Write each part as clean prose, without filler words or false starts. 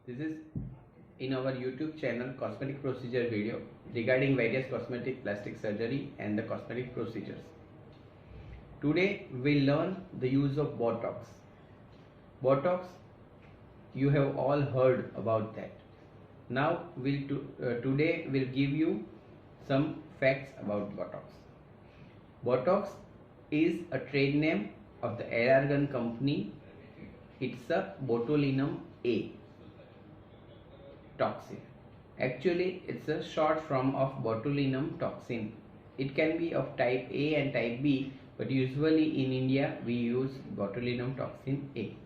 This is in our YouTube channel cosmetic procedure video regarding various cosmetic plastic surgery and the cosmetic procedures. Today we learn the use of Botox. Botox, you have all heard about that. Now today we'll give you some facts about Botox. Botox is a trade name of the Allergan company. It's a botulinum A toxin. Actually, it's a short form of botulinum toxin. It can be of type A and type B, but usually in India we use botulinum toxin A.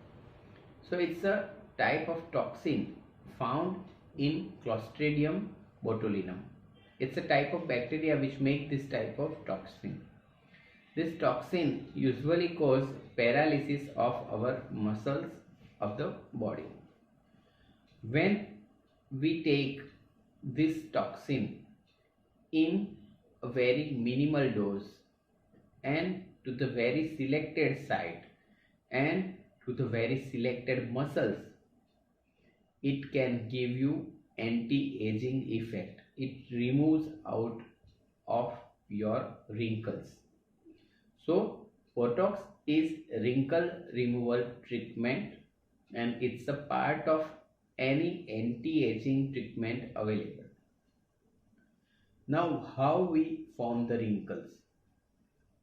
So it's a type of toxin found in Clostridium botulinum. It's a type of bacteria which make this type of toxin. This toxin usually causes paralysis of our muscles of the body. When we take this toxin in a very minimal dose and to the very selected site and to the very selected muscles, it can give you anti-aging effect. It removes out of your wrinkles. So Botox is wrinkle removal treatment and it's a part of any anti-aging treatment available. Now how we form the wrinkles?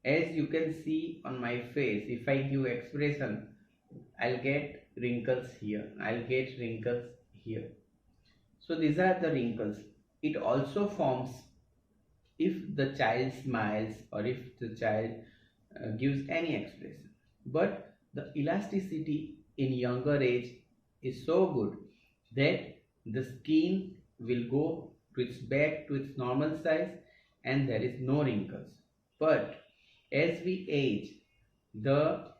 As you can see on my face, if I give expression, I'll get wrinkles here, I'll get wrinkles here. So these are the wrinkles. It also forms if the child smiles or if the child gives any expression. But the elasticity in younger age is so good that the skin will go back to its normal size and there is no wrinkles. But as we age, the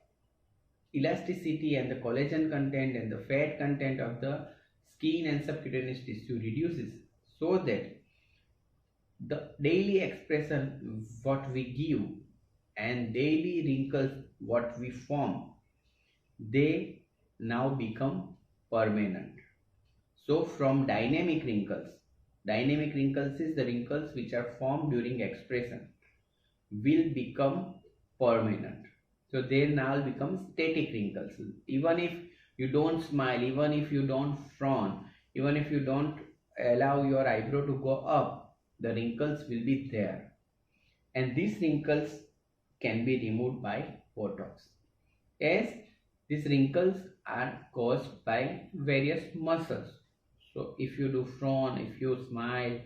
elasticity and the collagen content and the fat content of the skin and subcutaneous tissue reduces, so that the daily expression what we give and daily wrinkles what we form, they now become permanent. So from dynamic wrinkles is the wrinkles which are formed during expression, will become permanent. So they now become static wrinkles. Even if you don't smile, even if you don't frown, even if you don't allow your eyebrow to go up, the wrinkles will be there. And these wrinkles can be removed by Botox, as these wrinkles are caused by various muscles. So if you do frown, if you smile,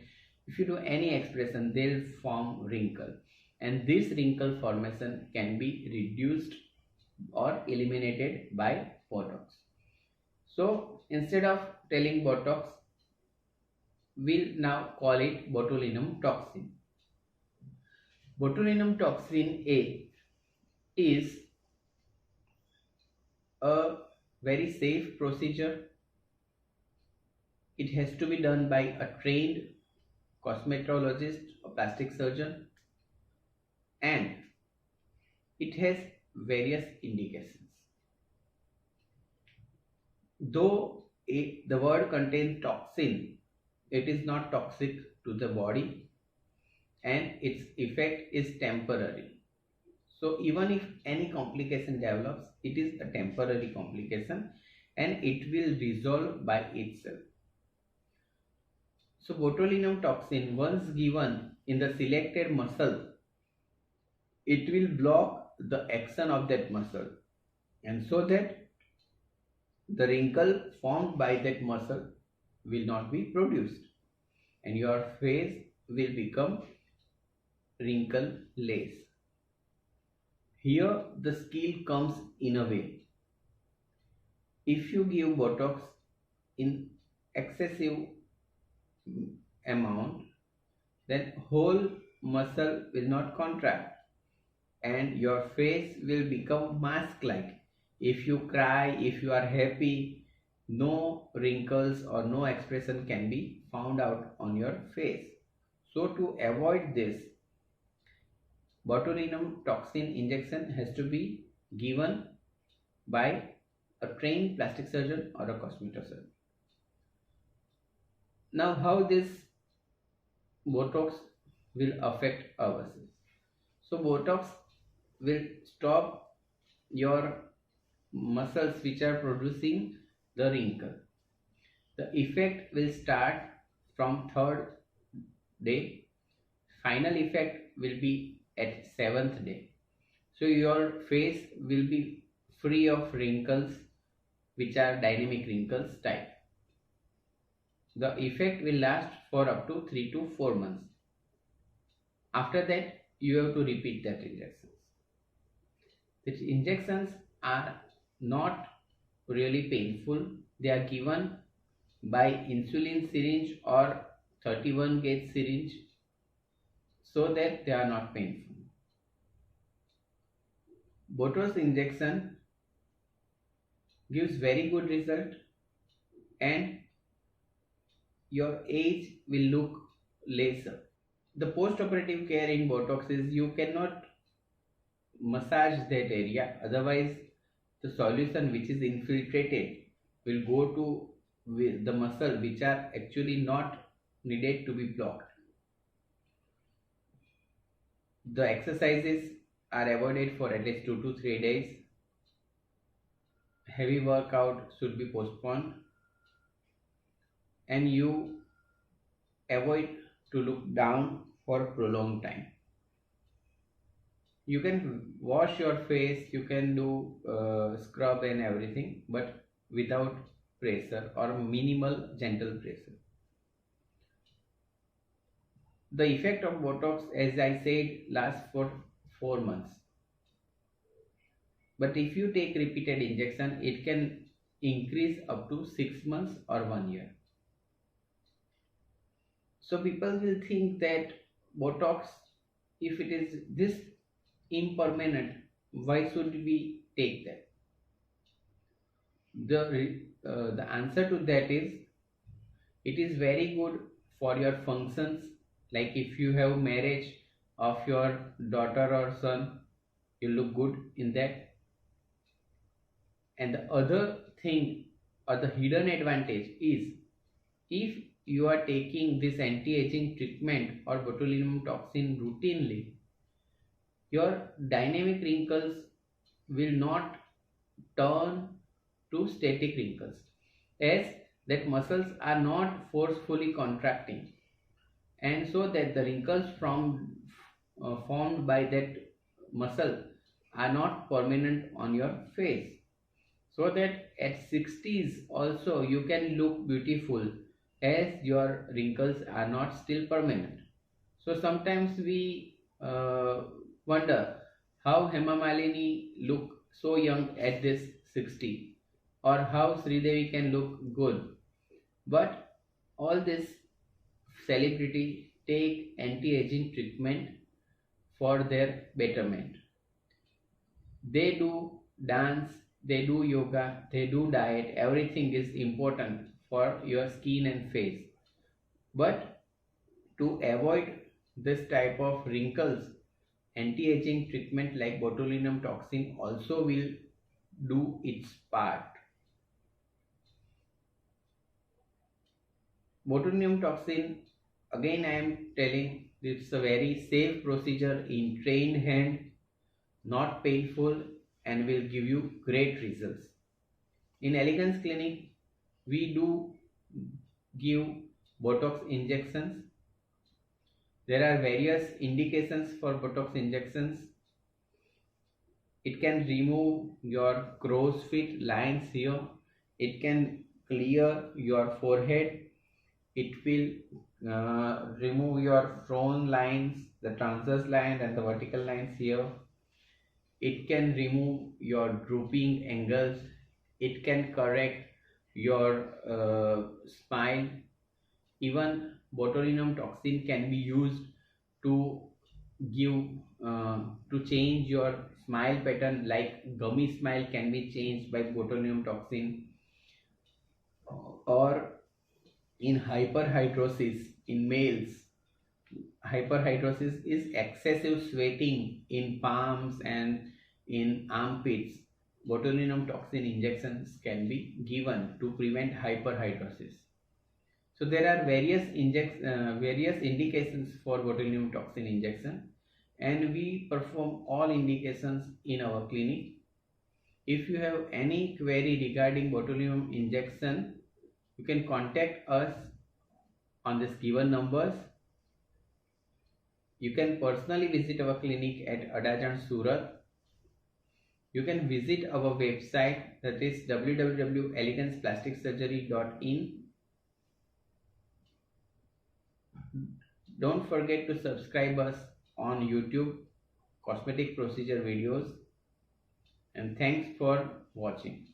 if you do any expression, they'll form wrinkle, and this wrinkle formation can be reduced or eliminated by Botox. So instead of telling Botox, we'll now call it botulinum toxin. Botulinum toxin A is a very safe procedure. It has to be done by a trained cosmetologist or plastic surgeon, and it has various indications. Though the word contains toxin, it is not toxic to the body and its effect is temporary. So even if any complication develops, it is a temporary complication and it will resolve by itself. So botulinum toxin, once given in the selected muscle, it will block the action of that muscle, and so that the wrinkle formed by that muscle will not be produced and your face will become wrinkleless. Here the skill comes in a way. If you give Botox in excessive amount, then whole muscle will not contract and your face will become mask-like. If you cry, if you are happy, no wrinkles or no expression can be found out on your face. So to avoid this, botulinum toxin injection has to be given by a trained plastic surgeon or a cosmetic surgeon. Now, how this Botox will affect ourselves? So, Botox will stop your muscles which are producing the wrinkle. The effect will start from third day. Final effect will be at seventh day. So your face will be free of wrinkles which are dynamic wrinkles type. The effect will last for up to 3 to 4 months. After that, you have to repeat that injections. These injections are not really painful. They are given by insulin syringe or 31 gauge syringe, so that they are not painful. Botox injection gives very good result, and your age will look lesser. The post-operative care in Botox is you cannot massage that area, otherwise the solution which is infiltrated will go to the muscle which are actually not needed to be blocked. The exercises are avoided for at least 2 to 3 days. Heavy workout should be postponed, and you avoid to look down for prolonged time. You can wash your face, you can do scrub and everything, but without pressure or minimal gentle pressure. The effect of Botox, as I said, lasts for 4 months. But if you take repeated injection, it can increase up to 6 months or 1 year. So people will think that Botox, if it is this impermanent, why should we take that? The answer to that is, it is very good for your functions. Like if you have marriage of your daughter or son, you look good in that. And the other thing or the hidden advantage is, if you are taking this anti-aging treatment or botulinum toxin routinely, your dynamic wrinkles will not turn to static wrinkles, as that muscles are not forcefully contracting, and so that the wrinkles formed by that muscle are not permanent on your face, so that at 60s also you can look beautiful, as your wrinkles are not still permanent. So sometimes we wonder how Hema Malini look so young at this 60, or how Sridevi can look good. But all this celebrity take anti-aging treatment for their betterment. They do dance, they do yoga, they do diet, everything is important for your skin and face. But to avoid this type of wrinkles, anti-aging treatment like botulinum toxin also will do its part. Botulinum toxin, again I am telling, it's a very safe procedure in trained hand, not painful, and will give you great results. In Elegance Clinic, we do give Botox injections. There are various indications for Botox injections. It can remove your crow's feet lines here. It can clear your forehead. It will remove your frown lines, the transverse line and the vertical lines here. It can remove your drooping angles. It can correct your smile. Even botulinum toxin can be used to give to change your smile pattern, like gummy smile can be changed by botulinum toxin. Or in hyperhidrosis in males, hyperhidrosis is excessive sweating in palms and in armpits. Botulinum toxin injections can be given to prevent hyperhidrosis. So there are various indications for botulinum toxin injection, and we perform all indications in our clinic. If you have any query regarding botulinum injection, you can contact us on this given numbers. You can personally visit our clinic at Adajan, Surat. You can visit our website, that is www.eleganceplasticsurgery.in. Don't forget to subscribe us on YouTube, cosmetic procedure videos, and thanks for watching.